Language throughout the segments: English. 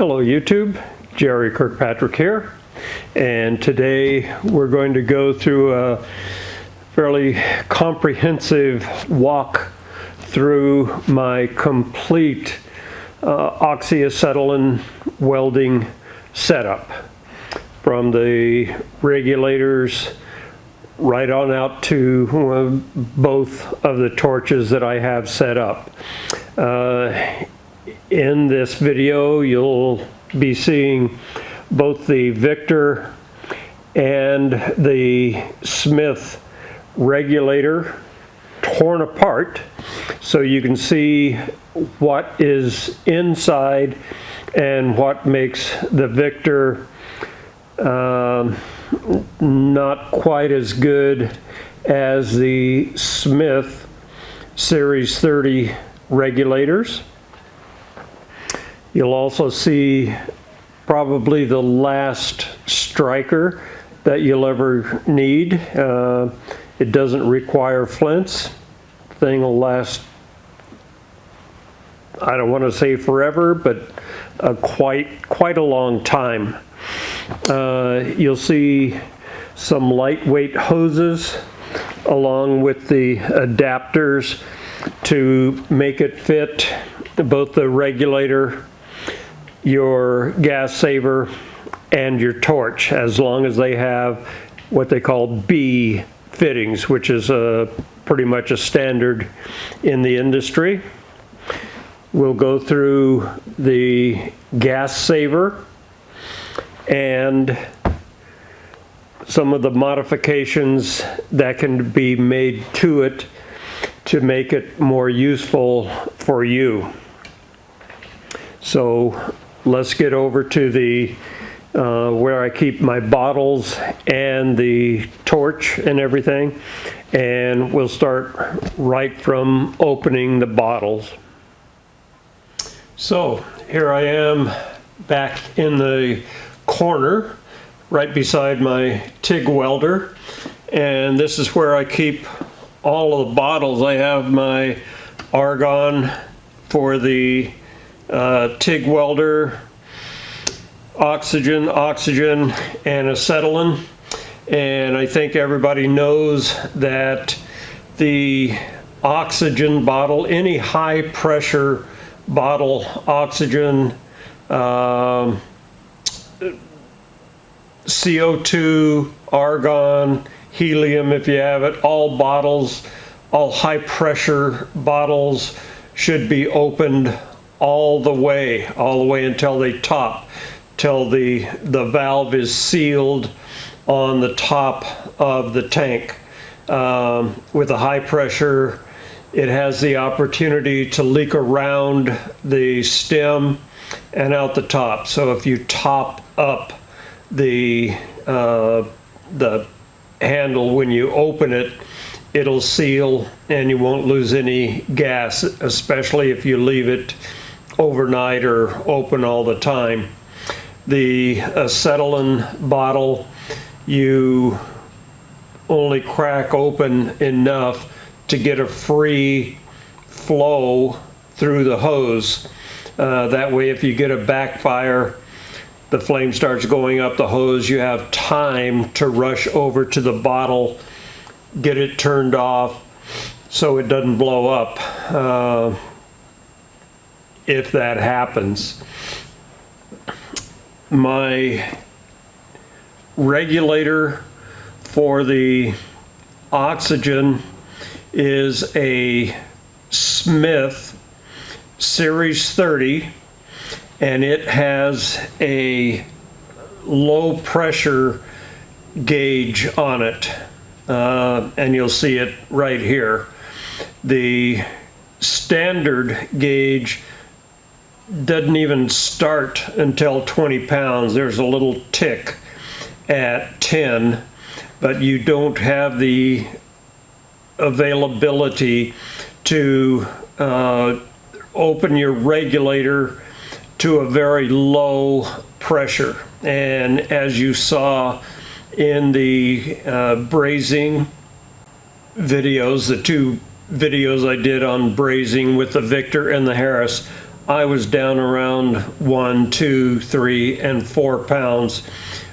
Hello YouTube, Jerry Kirkpatrick here, and today we're going to go through a fairly comprehensive walk through my complete oxyacetylene welding setup, from the regulators right on out to both of the torches that I have set up. In this video, you'll be seeing both the Victor and the Smith regulator torn apart, so you can see what is inside and what makes the Victor not quite as good as the Smith Series 30 regulators. You'll also see probably the last striker that you'll ever need. It doesn't require flints. Thing will last, I don't want to say forever, but quite a long time. You'll see some lightweight hoses along with the adapters to make it fit both the regulator, your gas saver, and your torch, as long as they have what they call B fittings, which is pretty much a standard in the industry. We'll go through the gas saver and some of the modifications that can be made to it to make it more useful for you. So let's get over to the where I keep my bottles and the torch and everything, and we'll start right from opening the bottles. So here I am back in the corner right beside my TIG welder, and this is where I keep all of the bottles. I have my argon for the TIG welder, oxygen, and acetylene. And I think everybody knows that the oxygen bottle, any high pressure bottle, oxygen, CO2, argon, helium if you have it, all bottles, all high pressure bottles should be opened all the way until they top, till the valve is sealed on the top of the tank. With a high pressure, it has the opportunity to leak around the stem and out the top. So if you top up the handle when you open it, it'll seal and you won't lose any gas, especially if you leave it overnight or open all the time. The acetylene bottle, you only crack open enough to get a free flow through the hose. That way, if you get a backfire, the flame starts going up the hose, you have time to rush over to the bottle, get it turned off so it doesn't blow up if that happens. My regulator for the oxygen is a Smith Series 30, and it has a low pressure gauge on it, and you'll see it right here. The standard gauge doesn't even start until 20 pounds. There's a little tick at 10, but you don't have the availability to open your regulator to a very low pressure. And as you saw in the brazing videos, the two videos I did on brazing with the Victor and the Harris, I was down around 1, 2, 3, and 4 pounds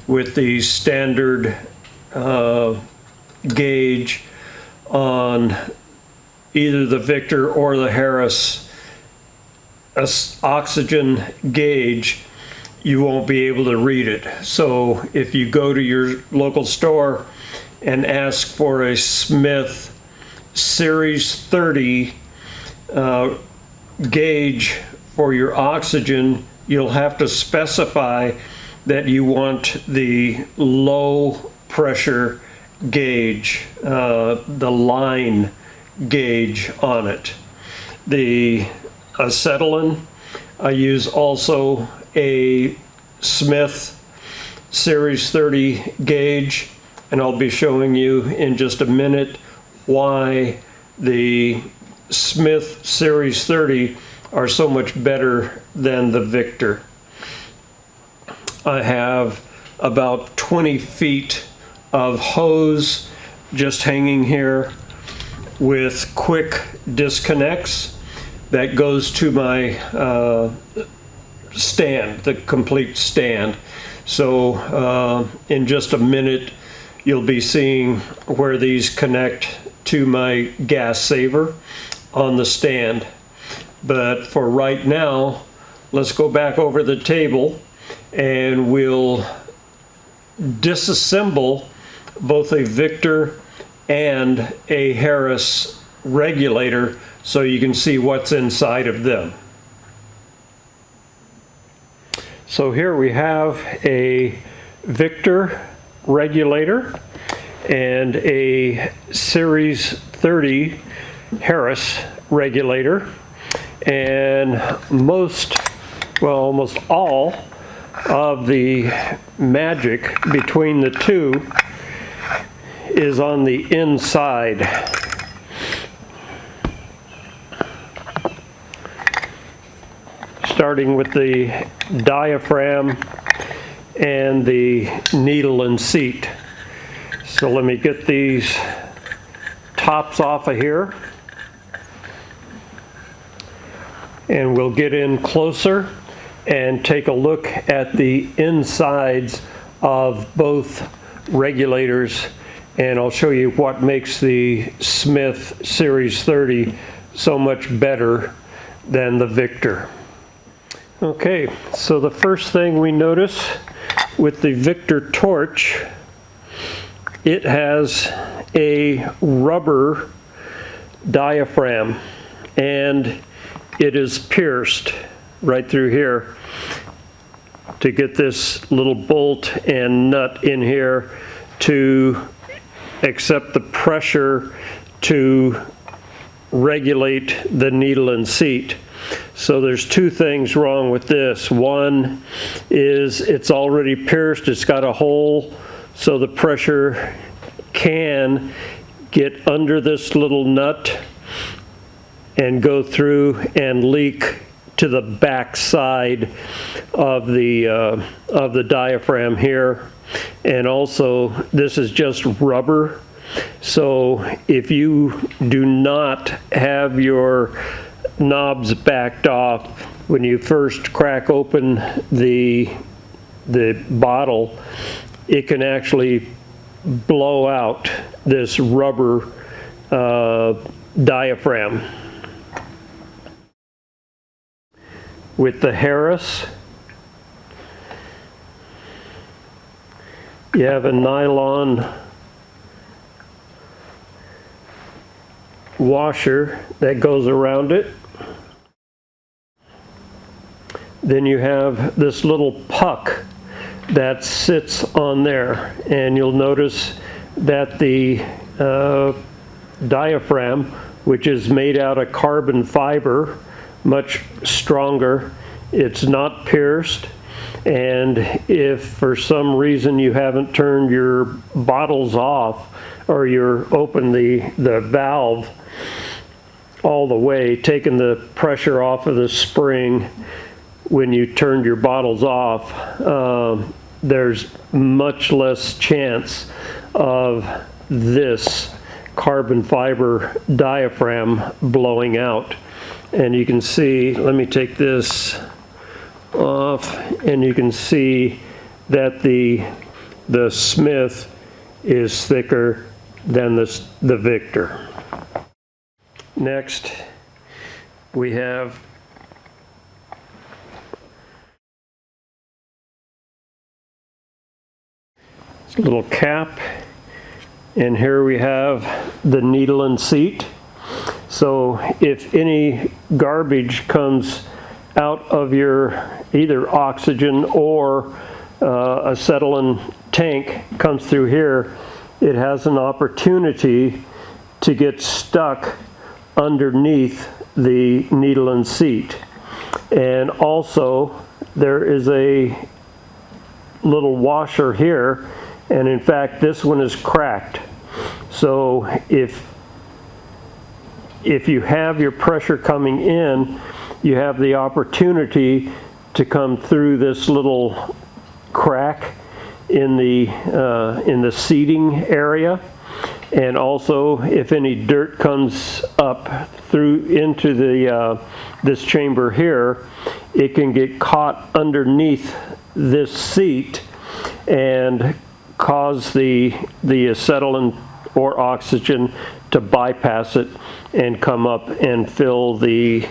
with the standard gauge on either the Victor or the Harris oxygen gauge. You won't be able to read it. So if you go to your local store and ask for a Smith Series 30 gauge for your oxygen, you'll have to specify that you want the low pressure gauge, the line gauge on it. The acetylene, I use also a Smith Series 30 gauge, and I'll be showing you in just a minute why the Smith Series 30 are so much better than the Victor. I have about 20 feet of hose just hanging here with quick disconnects that goes to my stand, the complete stand. So in just a minute you'll be seeing where these connect to my gas saver on the stand. But for right now, let's go back over the table and we'll disassemble both a Victor and a Harris regulator so you can see what's inside of them. So here we have a Victor regulator and a Series 30 Harris regulator, and almost all of the magic between the two is on the inside. Starting with the diaphragm and the needle and seat. So let me get these tops off of here, and we'll get in closer and take a look at the insides of both regulators, and I'll show you what makes the Smith Series 30 so much better than the Victor. Okay, so the first thing we notice with the Victor torch, it has a rubber diaphragm and it is pierced right through here to get this little bolt and nut in here to accept the pressure to regulate the needle and seat. So there's two things wrong with this. One is it's already pierced, it's got a hole, so the pressure can get under this little nut and go through and leak to the back side of the diaphragm here. And also this is just rubber, so if you do not have your knobs backed off when you first crack open the bottle, it can actually blow out this rubber diaphragm. With the Harris, you have a nylon washer that goes around it. Then you have this little puck that sits on there, and you'll notice that the diaphragm, which is made out of carbon fiber, much stronger, it's not pierced, and if for some reason you haven't turned your bottles off or you're open the valve all the way, taking the pressure off of the spring when you turned your bottles off, there's much less chance of this carbon fiber diaphragm blowing out. And you can see, let me take this off, and you can see that the Smith is thicker than the Victor. Next, we have this little cap, and here we have the needle and seat. So if any garbage comes out of your either oxygen or acetylene tank comes through here, it has an opportunity to get stuck underneath the needle and seat. And also there is a little washer here, and in fact this one is cracked. So if you have your pressure coming in, you have the opportunity to come through this little crack in the seating area. And also, if any dirt comes up through into this chamber here, it can get caught underneath this seat and cause the acetylene or oxygen to bypass it and come up and fill the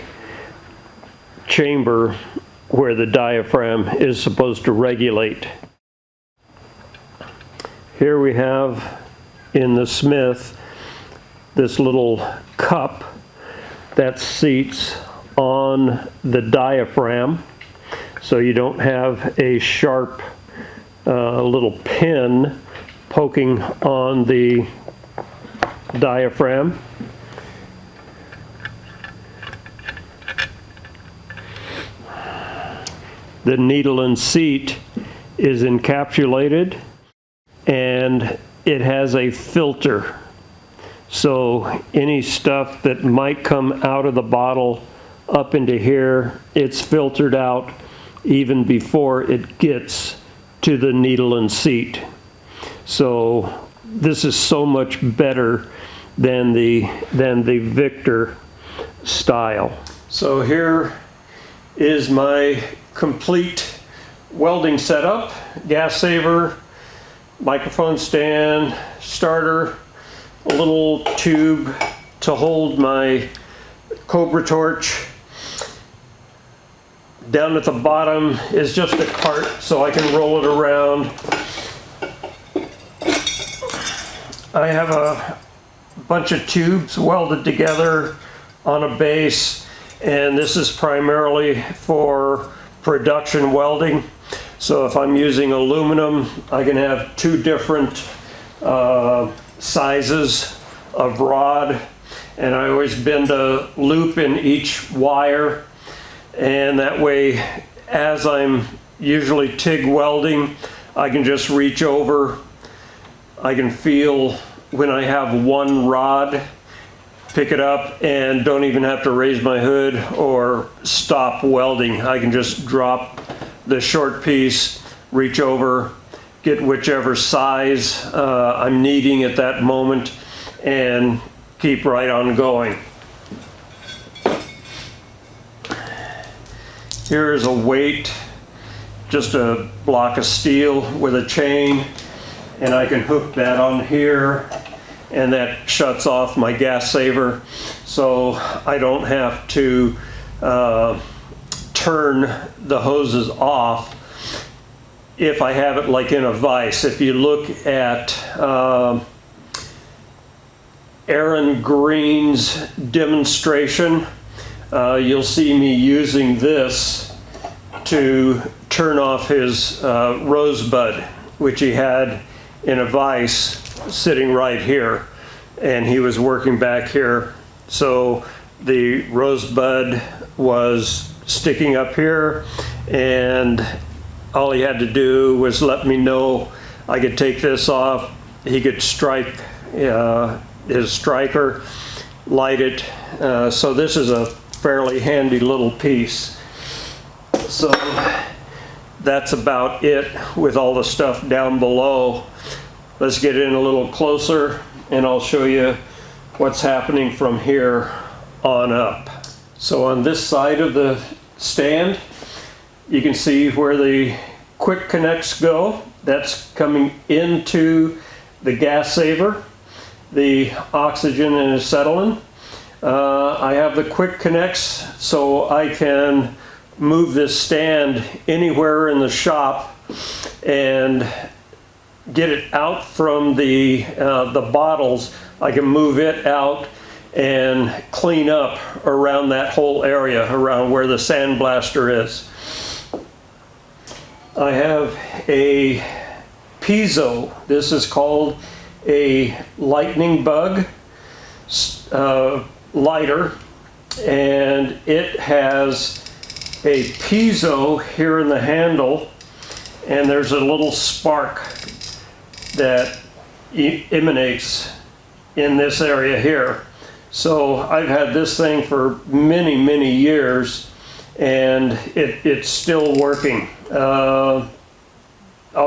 chamber where the diaphragm is supposed to regulate. Here we have in the Smith this little cup that seats on the diaphragm, so you don't have a sharp little pin poking on the diaphragm. The needle and seat is encapsulated, and it has a filter. So any stuff that might come out of the bottle up into here, it's filtered out even before it gets to the needle and seat. So this is so much better than the Victor style. So here is my complete welding setup: gas saver, microphone stand, starter, a little tube to hold my Cobra torch. Down at the bottom is just a cart so I can roll it around. I have a bunch of tubes welded together on a base, and this is primarily for production welding. So if I'm using aluminum, I can have two different sizes of rod, and I always bend a loop in each wire, and that way, as I'm usually TIG welding, I can just reach over. I can feel when I have one rod, pick it up, and don't even have to raise my hood or stop welding. I can just drop the short piece, reach over, get whichever size I'm needing at that moment, and keep right on going. Here is a weight, just a block of steel with a chain, and I can hook that on here, and that shuts off my gas saver, so I don't have to turn the hoses off if I have it like in a vise. If you look at Aaron Green's demonstration, you'll see me using this to turn off his rosebud, which he had in a vise sitting right here, and he was working back here. So the rosebud was sticking up here, and all he had to do was let me know I could take this off. He could strike his striker, light it. So this is a fairly handy little piece. So that's about it with all the stuff down below. Let's get in a little closer, and I'll show you what's happening from here on up. So on this side of the stand, you can see where the quick connects go. That's coming into the gas saver, the oxygen and acetylene. I have the quick connects so I can move this stand anywhere in the shop and get it out from the bottles. I can move it out and clean up around that whole area, around where the sandblaster is. I have a piezo. This is called a lightning bug lighter, and it has a piezo here in the handle, and there's a little spark that emanates in this area here. So I've had this thing for many, many years, and it's still working. I'll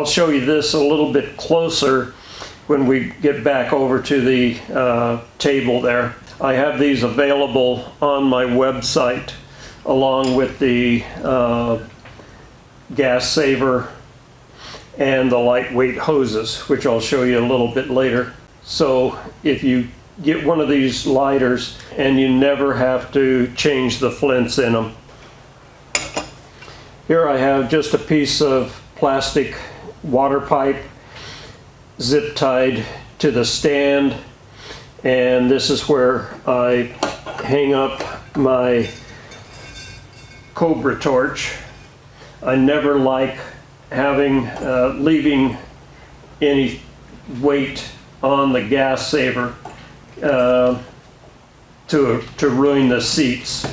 show you this a little bit closer when we get back over to the table there. I have these available on my website along with the gas saver and the lightweight hoses, which I'll show you a little bit later. So if you get one of these lighters, and you never have to change the flints in them. Here I have just a piece of plastic water pipe zip tied to the stand, and this is where I hang up my Cobra torch. I never like having leaving any weight on the gas saver to ruin the seats.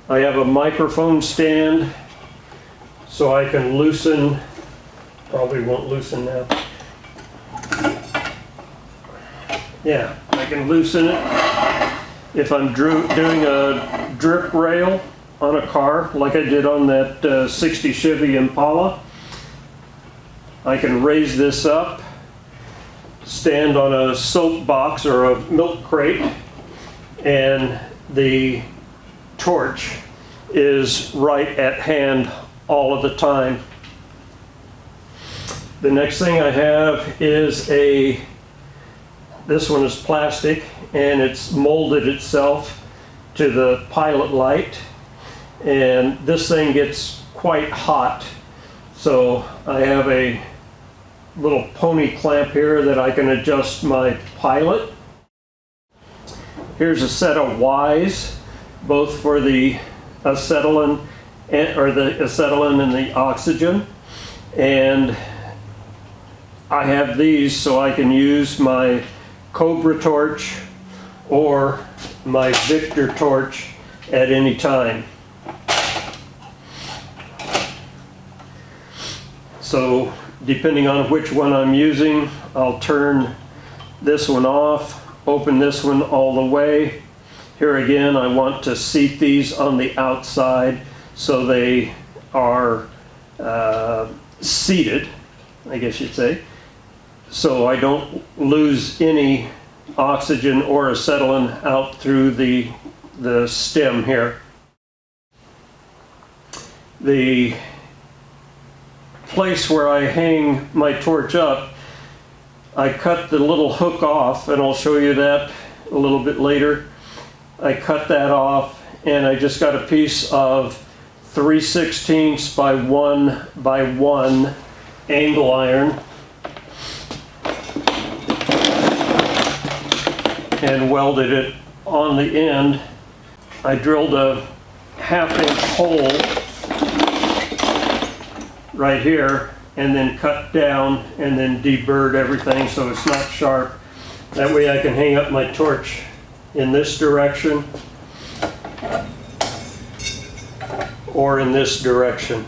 I have a microphone stand so I can loosen, probably won't loosen now. Yeah, I can loosen it if I'm doing a drip rail on a car like I did on that 60 Chevy Impala. I can raise this up, stand on a soap box or a milk crate, and the torch is right at hand all of the time. The next thing I have is this one is plastic, and it's molded itself to the pilot light, and this thing gets quite hot, so I have a little pony clamp here that I can adjust my pilot. Here's a set of Ys, both for the acetylene and the oxygen, and I have these so I can use my Cobra torch or my Victor torch at any time. So depending on which one I'm using, I'll turn this one off, open this one all the way. Here again, I want to seat these on the outside so they are seated, I guess you'd say, so I don't lose any oxygen or acetylene out through the stem here. The place where I hang my torch up, I cut the little hook off, and I'll show you that a little bit later. I cut that off, and I just got a piece of 3/16 by 1 by 1 angle iron and welded it on the end. I drilled a 1/2-inch hole right here, and then cut down and then deburred everything so it's not sharp. That way I can hang up my torch in this direction or in this direction.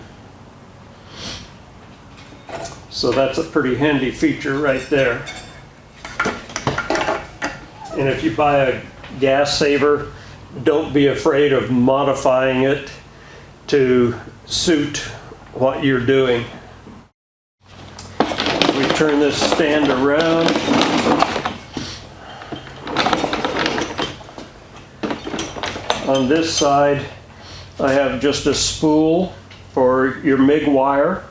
So that's a pretty handy feature right there. And if you buy a gas saver, don't be afraid of modifying it to suit what you're doing. We turn this stand around. On this side, I have just a spool for your MIG wire.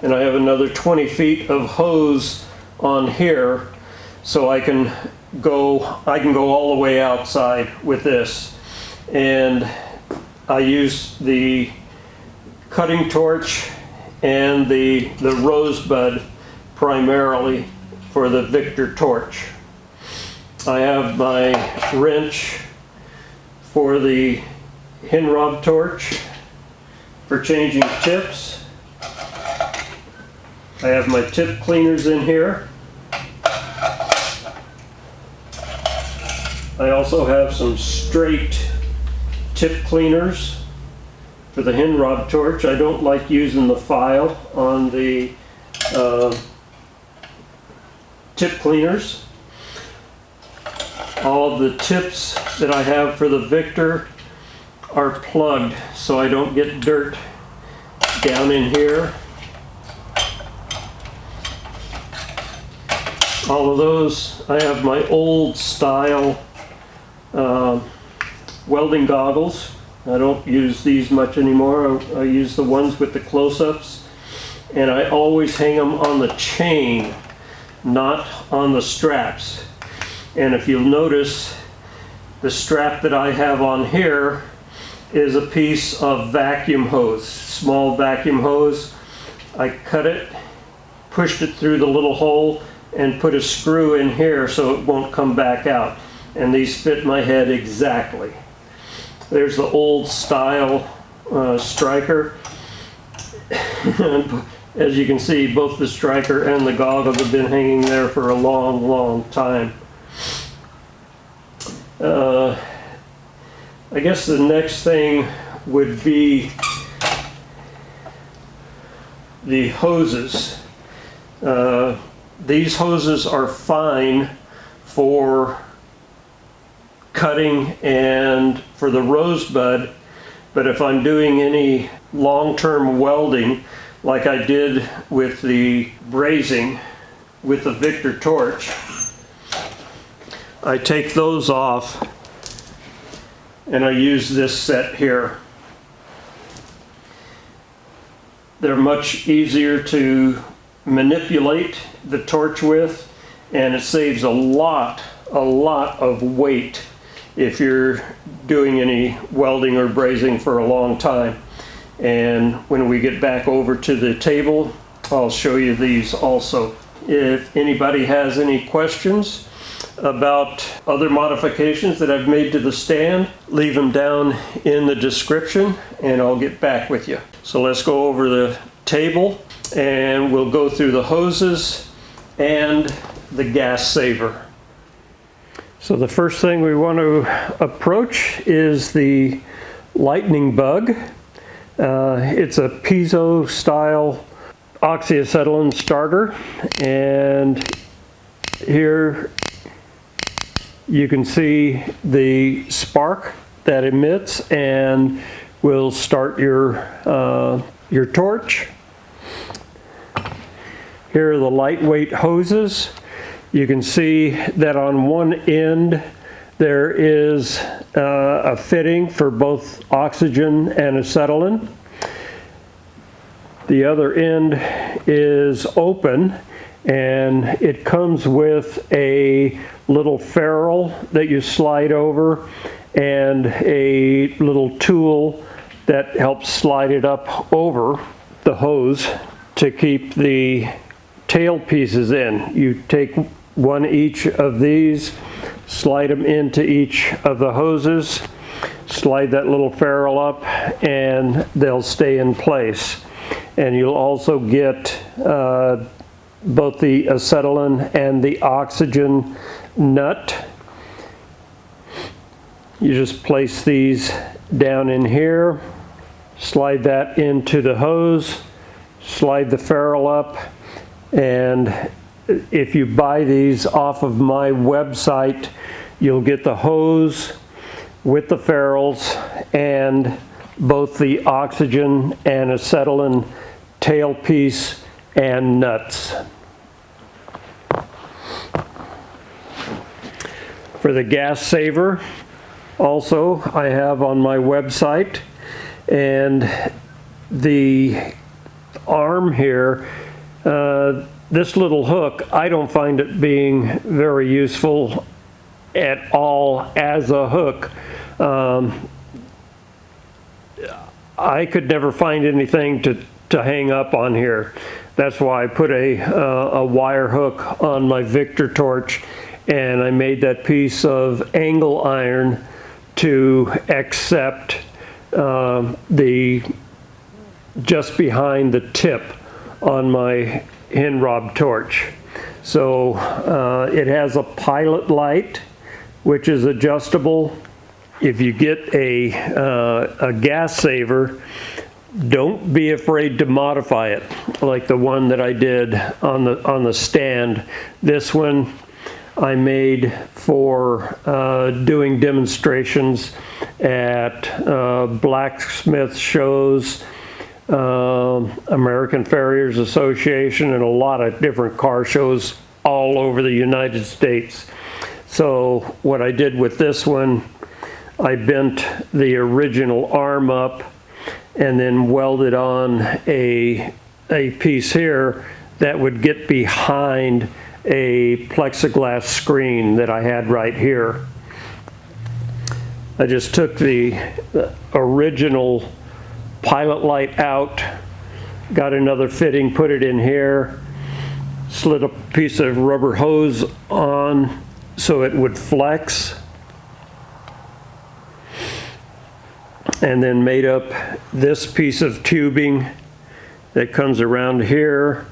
And I have another 20 feet of hose on here, so I can go all the way outside with this. And I use the cutting torch and the rosebud primarily for the Victor torch. I have my wrench for the Hinrob torch for changing tips. I have my tip cleaners in here. I also have some straight tip cleaners for the Hinrob torch. I don't like using the file on the tip cleaners. All of the tips that I have for the Victor are plugged so I don't get dirt down in here. All of those, I have my old style welding goggles. I don't use these much anymore. I use the ones with the close-ups, and I always hang them on the chain, not on the straps. And if you'll notice, the strap that I have on here is a piece of vacuum hose, small vacuum hose. I cut it, pushed it through the little hole, and put a screw in here so it won't come back out. And these fit my head exactly. There's the old style striker. As you can see, both the striker and the goggles have been hanging there for a long, long time. I guess the next thing would be the hoses. These hoses are fine for cutting and for the rosebud, but if I'm doing any long-term welding like I did with the brazing with the Victor torch, I take those off and I use this set here. They're much easier to manipulate the torch with, and it saves a lot of weight if you're doing any welding or brazing for a long time. And when we get back over to the table, I'll show you these also. If anybody has any questions about other modifications that I've made to the stand, leave them down in the description and I'll get back with you. So let's go over the table and we'll go through the hoses and the gas saver. So the first thing we want to approach is the lightning bug. It's a piezo style oxyacetylene starter, and here you can see the spark that emits and will start your torch. Here are the lightweight hoses. You can see that on one end there is a fitting for both oxygen and acetylene. The other end is open, and it comes with a little ferrule that you slide over and a little tool that helps slide it up over the hose to keep the tail pieces in. You take one each of these, slide them into each of the hoses, slide that little ferrule up, and they'll stay in place. And you'll also get both the acetylene and the oxygen nut. You just place these down in here, slide that into the hose, slide the ferrule up, and if you buy these off of my website, you'll get the hose with the ferrules and both the oxygen and acetylene tailpiece and nuts. For the gas saver, also I have on my website. And the arm here, this little hook, I don't find it being very useful at all as a hook. I could never find anything to hang up on here. That's why I put a wire hook on my Victor torch, and I made that piece of angle iron to accept the just behind the tip on my Hinrob torch. So it has a pilot light, which is adjustable. If you get a gas saver, don't be afraid to modify it, like the one that I did on the stand. This one I made for doing demonstrations at blacksmith shows, American Farriers Association, and a lot of different car shows all over the United States. So what I did with this one, I bent the original arm up and then welded on a piece here that would get behind a plexiglass screen that I had right here. I just took the original pilot light out, got another fitting, put it in here, slid a piece of rubber hose on so it would flex, and then made up this piece of tubing that comes around here,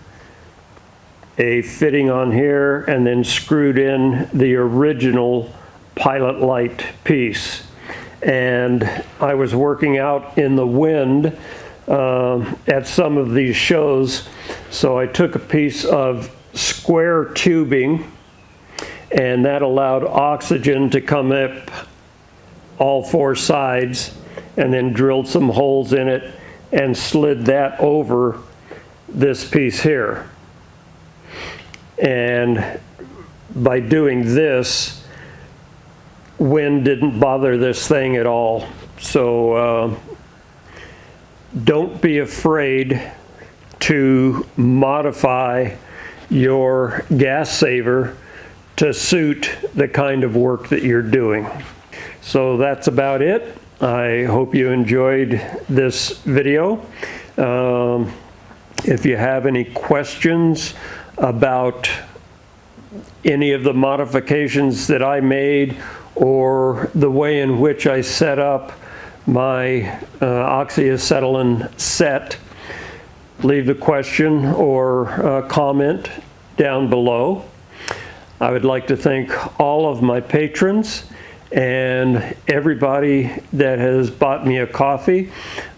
a fitting on here, and then screwed in the original pilot light piece. And I was working out in the wind at some of these shows, so I took a piece of square tubing, and that allowed oxygen to come up all four sides, and then drilled some holes in it and slid that over this piece here. And by doing this, wind didn't bother this thing at all. So don't be afraid to modify your gas saver to suit the kind of work that you're doing. So that's about it. I hope you enjoyed this video. If you have any questions about any of the modifications that I made or the way in which I set up my oxyacetylene set, leave a question or comment down below. I would like to thank all of my patrons and everybody that has bought me a coffee.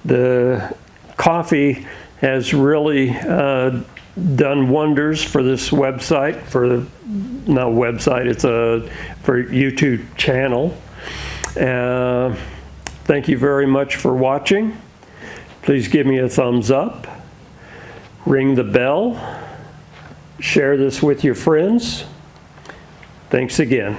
The coffee has really done wonders for this website, not website, it's for YouTube channel. Thank you very much for watching. Please give me a thumbs up, ring the bell, share this with your friends. Thanks again.